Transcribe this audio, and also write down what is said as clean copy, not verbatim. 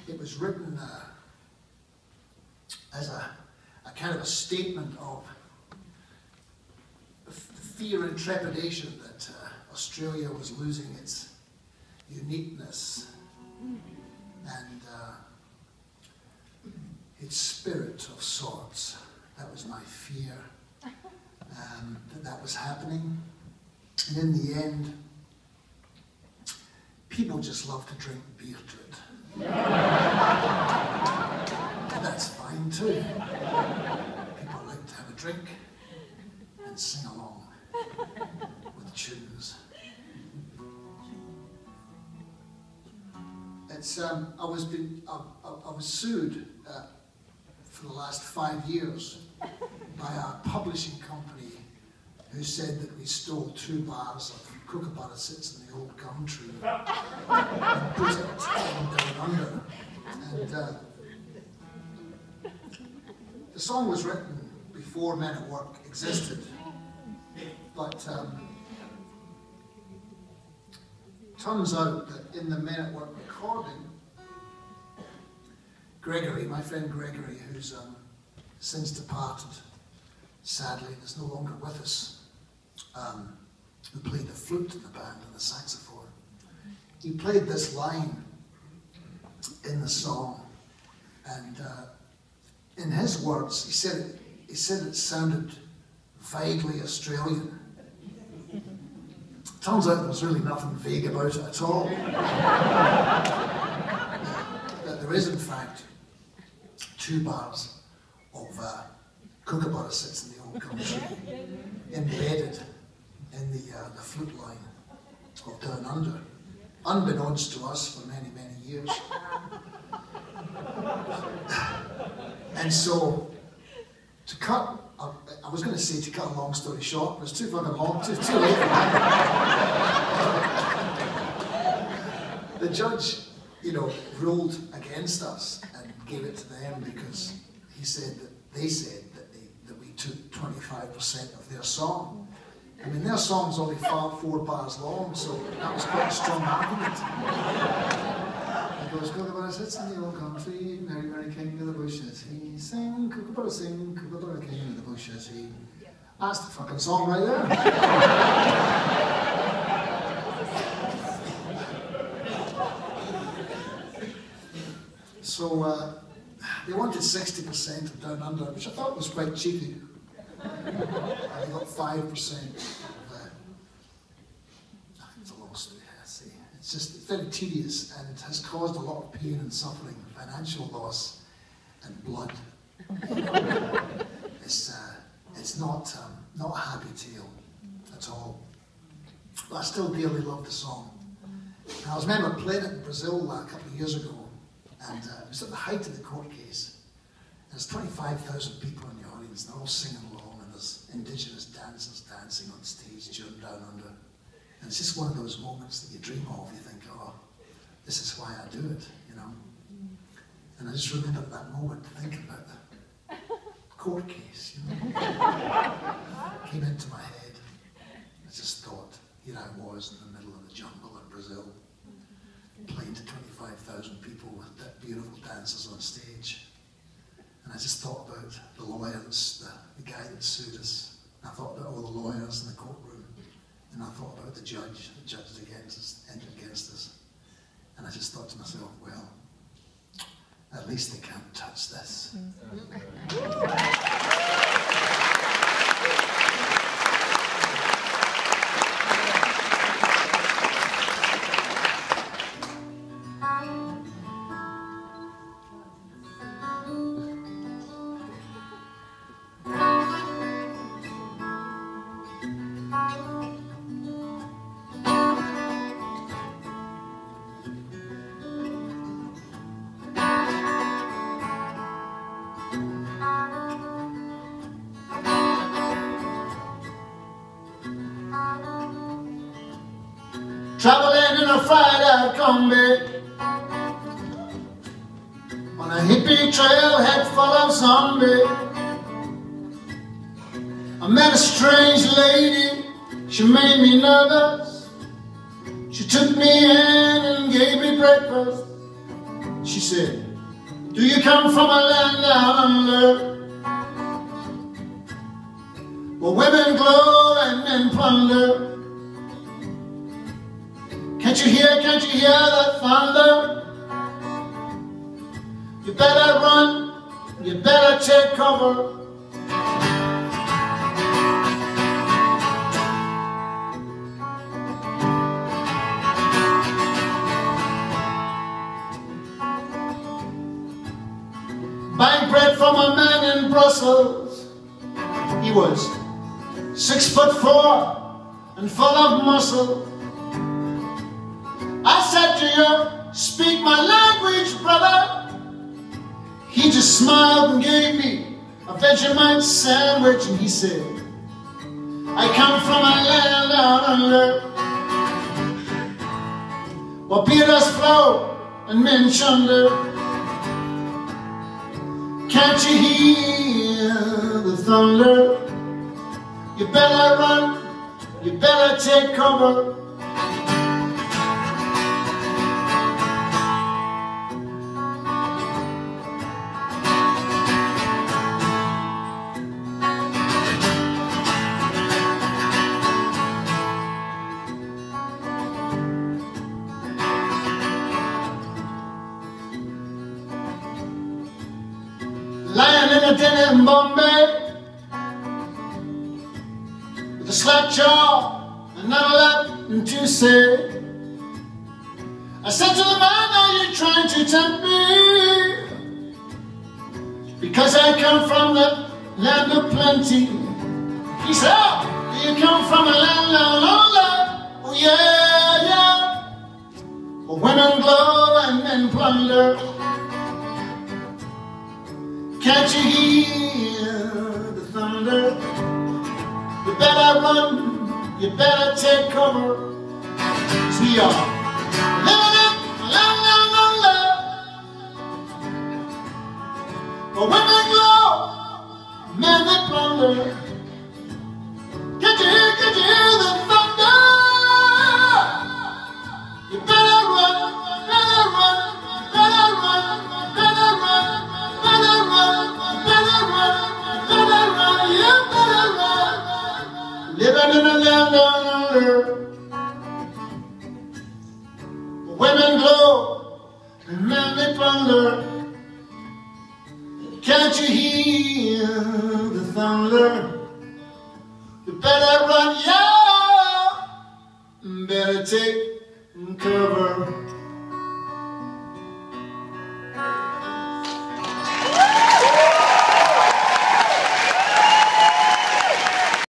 it was written as a kind of a statement of the fear and trepidation that Australia was losing its uniqueness and its spirit of sorts. That was my fear, that was happening. And in the end, people just love to drink beer to it. That's fine too. People like to have a drink and sing along with tunes. It's I was sued for the last 5 years by a publishing company who said that we stole 2 bars of Kookaburra Sits in the Old Gum Tree and put it Down Under. And the song was written before Men at Work existed, but turns out that in the Men at Work recording, Gregory, my friend Gregory, who's since departed, sadly, and is no longer with us, who played the flute in the band and the saxophone, he played this line in the song, and in his words, he said it sounded vaguely Australian. Turns out there was really nothing vague about it at all. That there is, in fact, 2 bars of Kookaburra Sits in the Old Gum Tree embedded in the flute line of Down Under, unbeknownst to us for many, many years. And so, to cut, I was going to say to cut a long story short, but it's too fucking long, too late. The judge, ruled against us and gave it to them because they said that we took 25% of their song. I mean, their song's only 4 bars long, so that was quite a strong argument. It goes, Kookaburra sits in the old gum tree, Mary, Mary, king of the bushes, he sing, Kookaburra, king of the bushes, he. That's the fucking song right there. So they wanted 60% of Down Under, which I thought was quite cheeky. And they got 5% of it's a long story, I see. It's very tedious, and it has caused a lot of pain and suffering, financial loss, and blood. It's not a happy tale at all. But I still dearly love the song. And I remember playing it in Brazil a couple of years ago, and it was at the height of the court case. There's 25,000 people in the audience, and they're all singing along, and there's indigenous dancers dancing on stage during Down Under. And it's just one of those moments that you dream of. You think, oh, this is why I do it, And I just remember at that moment thinking about the court case, came into my head. I just thought, here I was in the middle of the jungle in Brazil, playing to 25,000 people with beautiful dancers on stage. And I just thought about the lawyers, the guy that sued us. I thought about all the lawyers in the courtroom. And I thought about the judge that judged against us. And I just thought to myself, well, at least they can't touch this. Traveling in a fried-out combi on a hippie trail head full of zombie. I met a strange lady, she made me nervous. She took me in and gave me breakfast. She said, do you come from a land down under, where women glow and men plunder? Can't you hear that thunder? You better run, you better take cover. Buying bread from a man in Brussels. He was 6'4" and full of muscle. I said to you, speak my language, brother. He just smiled and gave me a Vegemite sandwich, and he said, I come from a land down under, where beers flow and men chunder. Can't you hear the thunder? You better run, you better take cover. Lying in a den in Bombay, with a slack jaw and not a lot to say, I said to the man, are you trying to tempt me? Because I come from the land of plenty. He said, oh, do you come from a land down under? Oh yeah, yeah, where women glow and men plunder. Can't you hear the thunder? You better run, you better take cover. 'Cause we are living in land down under, where women glow, men they plunder. Can't you hear the thunder? You better run, better run, better run, better run. Living in a land down under, where women glow and men they plunder. Can't you hear the thunder? You better run, yeah, better take cover.